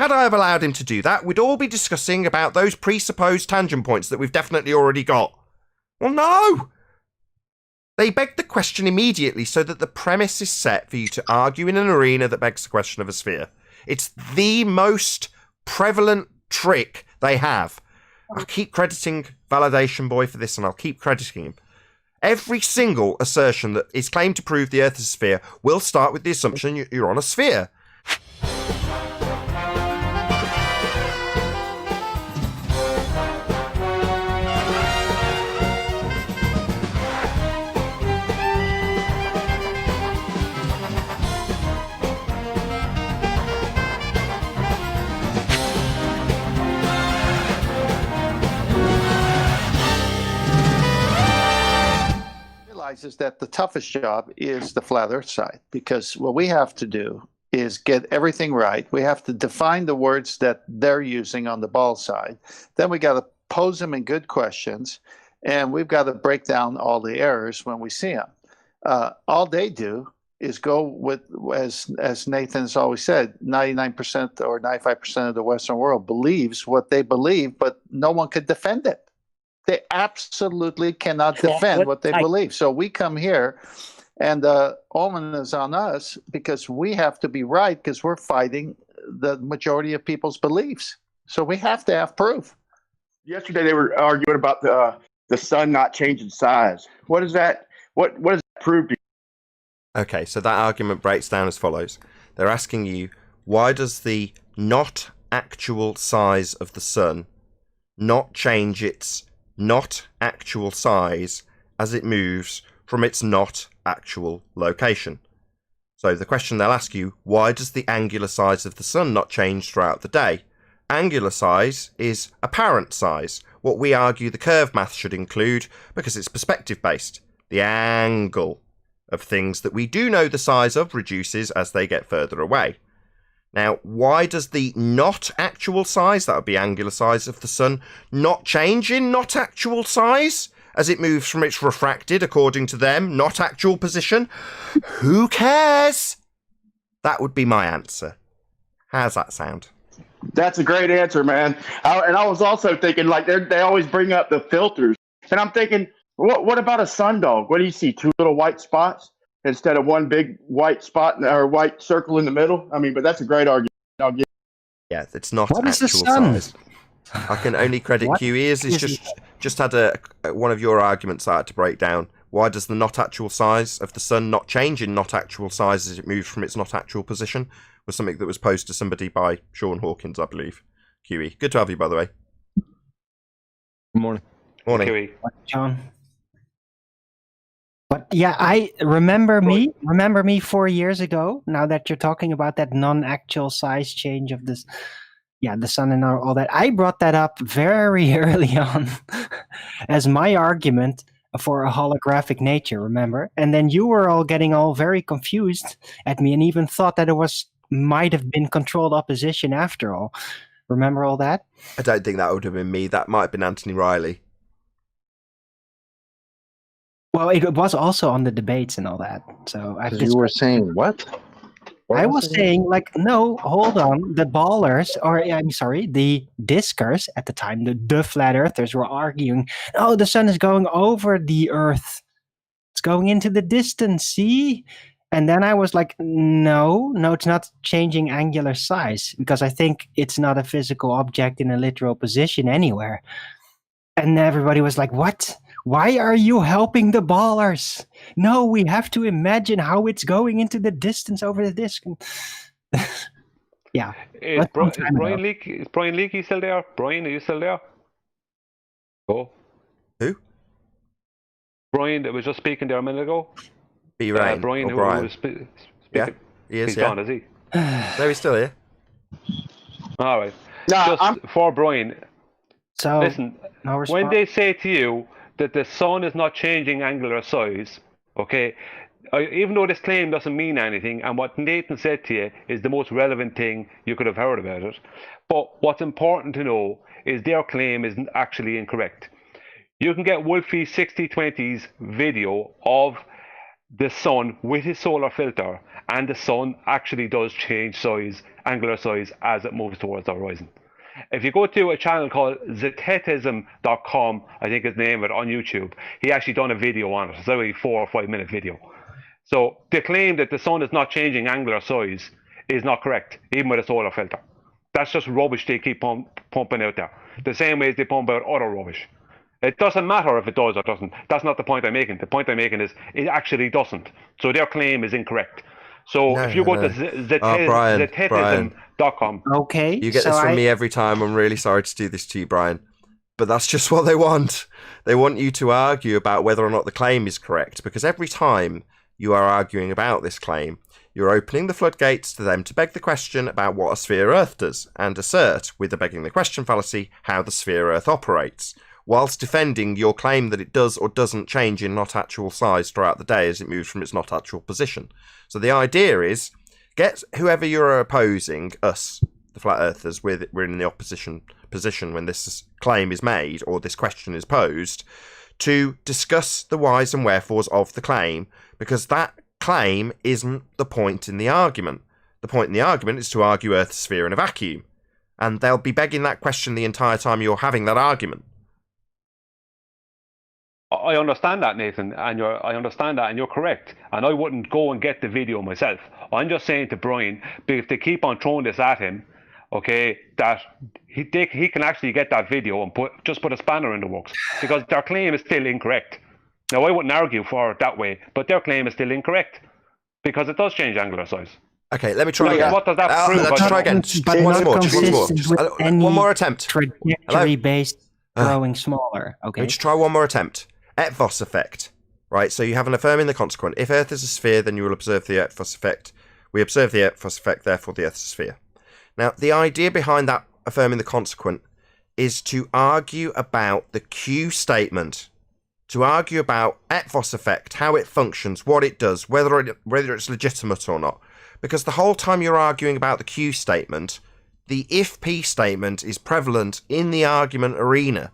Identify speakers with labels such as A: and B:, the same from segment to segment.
A: Had I have allowed him to do that, we'd all be discussing about those presupposed tangent points that we've definitely already got. Well, no! They beg the question immediately so that the premise is set for you to argue in an arena that begs the question of a sphere. It's the most prevalent trick they have. I keep crediting Validation Boy for this, and I'll keep crediting him. Every single assertion that is claimed to prove the Earth is a sphere will start with the assumption you're on a sphere.
B: Is that the toughest job is the flat earth side, because what we have to do is get everything right. We have to define the words that they're using on the ball side. Then we got to pose them in good questions, and we've got to break down all the errors when we see them. All they do is go with, as Nathan's always said, 99% or 95% of the Western world believes what they believe, but no one could defend it. They absolutely cannot defend what they believe. So we come here, and the omen is on us because we have to be right, because we're fighting the majority of people's beliefs. So we have to have proof.
C: Yesterday they were arguing about the sun not changing size. What does that? What does that prove to you?
A: Okay, so that argument breaks down as follows. They're asking you, why does the not actual size of the sun not change its not actual size as it moves from its not actual location? So the question they'll ask you, why does the angular size of the sun not change throughout the day? Angular size is apparent size, what we argue the curve math should include because it's perspective based. The angle of things that we do know the size of reduces as they get further away. Now, why does the not actual size, that would be angular size of the sun, not change in not actual size as it moves from its refracted, according to them, not actual position? Who cares? That would be my answer. How's that sound?
C: That's a great answer, man. And I was also thinking, like, they always bring up the filters. And I'm thinking, what about a sundog? What do you see, two little white spots instead of one big white spot or white circle in the middle? I mean, but that's a great argument.
A: Yeah, it's not
D: what
A: actual size. I can only credit QE. He's just had one of your arguments I had to break down. Why does the not actual size of the sun not change in not actual size as it moves from its not actual position? Was something that was posed to somebody by Sean Hawkins, I believe. QE. Good to have you, by the way.
E: Good morning.
A: Morning.
D: QE. John. But yeah, I remember me 4 years ago, now that you're talking about that non-actual size change of this, the sun and all that, I brought that up very early on as my argument for a holographic nature, remember? And then you were all getting all very confused at me and even thought that it might have been controlled opposition after all. Remember all that?
A: I don't think that would have been me. That might have been Anthony Riley.
D: Well, it was also on the debates and all that. So
B: you were saying what?
D: I was saying, like, no, hold on. The ballers, or I'm sorry, the discers at the time, the flat earthers were arguing, oh, the sun is going over the earth. It's going into the distance, see? And then I was like, no, it's not changing angular size, because I think it's not a physical object in a literal position anywhere. And everybody was like, what? Why are you helping the ballers? No, we have to imagine how it's going into the distance over the disc. Yeah.
F: Is Brian Leakey still there? Brian, are you still there? Oh.
A: Who?
F: Brian that was just speaking there a minute ago.
A: Brian,
F: who was speaking.
A: Yeah, he is.
F: He's gone, is he?
A: No, he's still here.
F: All right. Just for Brian.
D: So,
F: listen, when they say to you that the sun is not changing angular size, okay, even though this claim doesn't mean anything, and what Nathan said to you is the most relevant thing you could have heard about it, but what's important to know is their claim is actually incorrect. You can get Wolfie 6020's video of the sun with his solar filter, and the sun actually does change size angular size as it moves towards the horizon. If you go to a channel called Scientism.com, I think is the name of it, on YouTube, he actually done a video on it. It's a 4 or 5 minute video. So the claim that the sun is not changing angular size is not correct, even with a solar filter. That's just rubbish they keep pumping out there. The same way as they pump out other rubbish. It doesn't matter if it does or doesn't. That's not the point I'm making. The point I'm making is it actually doesn't. So their claim is incorrect. So if you go to Scientism.com.
D: Okay.
A: You get this from me every time. I'm really sorry to do this to you, Brian. But that's just what they want. They want you to argue about whether or not the claim is correct. Because every time you are arguing about this claim, you're opening the floodgates to them to beg the question about what a sphere Earth does, and assert, with the begging the question fallacy, how the sphere Earth operates, whilst defending your claim that it does or doesn't change in not actual size throughout the day as it moves from its not actual position. So the idea is, get whoever you're opposing, us, the flat earthers, we're in the opposition position when this claim is made or this question is posed, to discuss the whys and wherefores of the claim, because that claim isn't the point in the argument. The point in the argument is to argue Earth's sphere in a vacuum, and they'll be begging that question the entire time you're having that argument.
F: I understand that, Nathan, and you're correct. And I wouldn't go and get the video myself. I'm just saying to Brian, if they keep on throwing this at him, okay, that he can actually get that video and put a spanner in the works, because their claim is still incorrect. Now, I wouldn't argue for it that way, but their claim is still incorrect because it does change angular size.
A: Okay, let me try again.
F: What does that prove?
A: Let's try again. One more attempt.
D: Trajectory-based growing smaller. Okay.
A: Let me just try one more attempt. Etvos effect, right? So you have an affirming the consequent. If Earth is a sphere, then you will observe the Etvos effect. We observe the Etvos effect, therefore the Earth is a sphere. Now, the idea behind that affirming the consequent is to argue about the Q statement, to argue about Etvos effect, how it functions, what it does, whether it's legitimate or not. Because the whole time you're arguing about the Q statement, the if P statement is prevalent in the argument arena.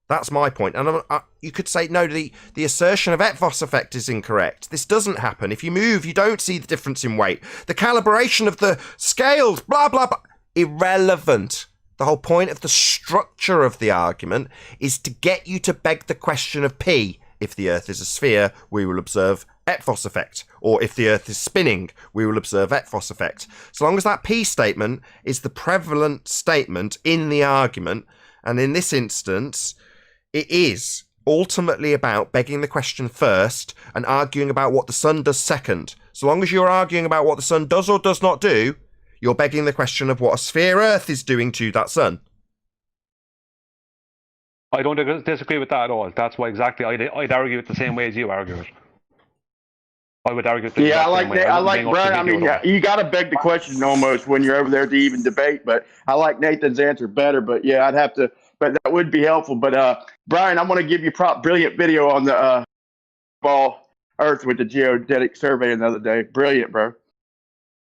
A: That's my point. And you could say, no, the assertion of Etvos effect is incorrect. This doesn't happen. If you move, you don't see the difference in weight. The calibration of the scales, blah, blah, blah. Irrelevant. The whole point of the structure of the argument is to get you to beg the question of P. If the Earth is a sphere, we will observe Etvos effect. Or if the Earth is spinning, we will observe Etvos effect. So long as that P statement is the prevalent statement in the argument, and in this instance, it is ultimately about begging the question first and arguing about what the sun does second. So long as you're arguing about what the sun does or does not do, you're begging the question of what a sphere Earth is doing to that sun.
F: I don't disagree with that at all. That's why exactly I'd argue it the same way as you argue it. I would argue it the
C: I like
F: same way.
C: I like Brian. I mean, you got to beg the question almost when you're over there to even debate. But I like Nathan's answer better. But yeah, I'd have to. But that would be helpful. But Brian, I'm going to give you brilliant video on the ball Earth with the geodetic survey the other day. Brilliant, bro.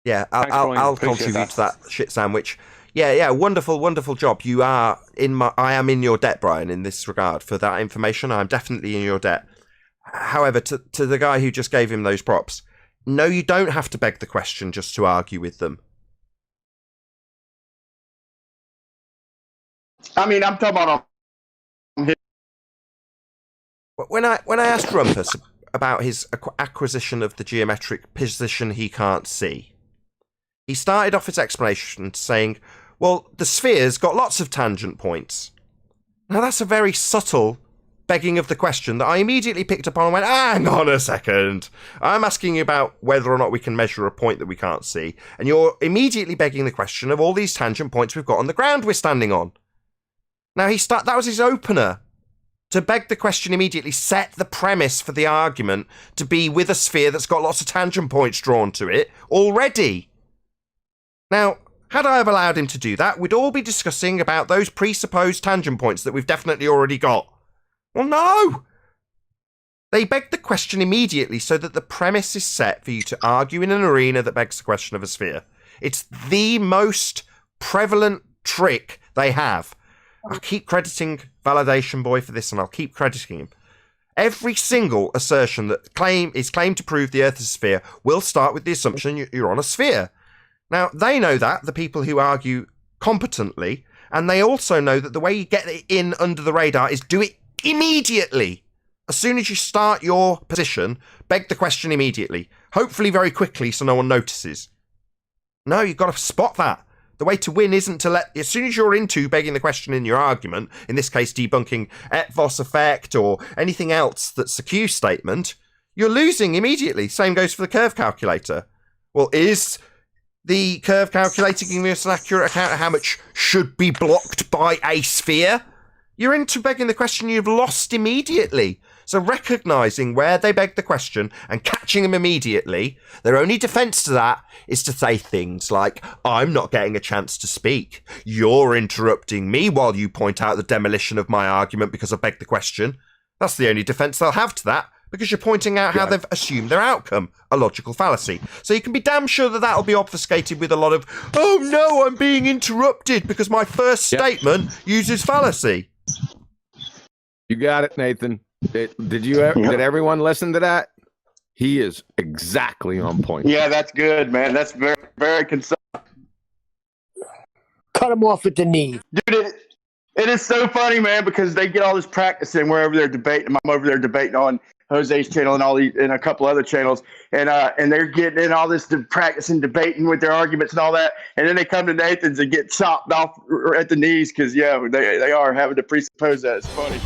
A: Yeah, I'll contribute to that shit sandwich. Yeah, wonderful job. I am in your debt, Brian, in this regard for that information. I'm definitely in your debt. However, to the guy who just gave him those props, no, you don't have to beg the question just to argue with them.
C: I mean, I'm talking about.
A: When I asked Rumpus about his acquisition of the geometric position he can't see, he started off his explanation saying, well, the sphere's got lots of tangent points. Now, that's a very subtle begging of the question that I immediately picked up on and went, hang on a second. I'm asking you about whether or not we can measure a point that we can't see. And you're immediately begging the question of all these tangent points we've got on the ground we're standing on. Now, that was his opener. To beg the question immediately, set the premise for the argument to be with a sphere that's got lots of tangent points drawn to it already. Now, had I have allowed him to do that, we'd all be discussing about those presupposed tangent points that we've definitely already got. Well, no! They begged the question immediately so that the premise is set for you to argue in an arena that begs the question of a sphere. It's the most prevalent trick they have. I'll keep crediting Validation Boy for this, and I'll keep crediting him. Every single assertion that is claimed to prove the Earth is a sphere will start with the assumption you're on a sphere. Now, they know that, the people who argue competently, and they also know that the way you get it in under the radar is do it immediately. As soon as you start your position, beg the question immediately. Hopefully very quickly so no one notices. No, you've got to spot that. The way to win isn't to let... As soon as you're into begging the question in your argument, in this case debunking Etvos effect or anything else that's a Q statement, you're losing immediately. Same goes for the curve calculator. Well, is the curve calculator giving us an accurate account of how much should be blocked by a sphere? You're into begging the question, you've lost immediately. So recognising where they beg the question and catching them immediately, their only defence to that is to say things like, I'm not getting a chance to speak. You're interrupting me while you point out the demolition of my argument because I begged the question. That's the only defence they'll have to that, because you're pointing out how they've assumed their outcome, a logical fallacy. So you can be damn sure that that'll be obfuscated with a lot of, oh no, I'm being interrupted because my first statement uses fallacy.
E: You got it, Nathan. Did you ever, did everyone listen to that? He is exactly on point.
C: Yeah, that's good, man. That's very, very concise.
G: Cut him off at the knee.
C: Dude, it is so funny, man, because they get all this practice in wherever they're debating. I'm over there debating on Jose's channel and all these, and a couple other channels, and they're getting in all this practice and debating with their arguments and all that, and then they come to Nathan's and get chopped off at the knees because they are having to presuppose that. It's funny.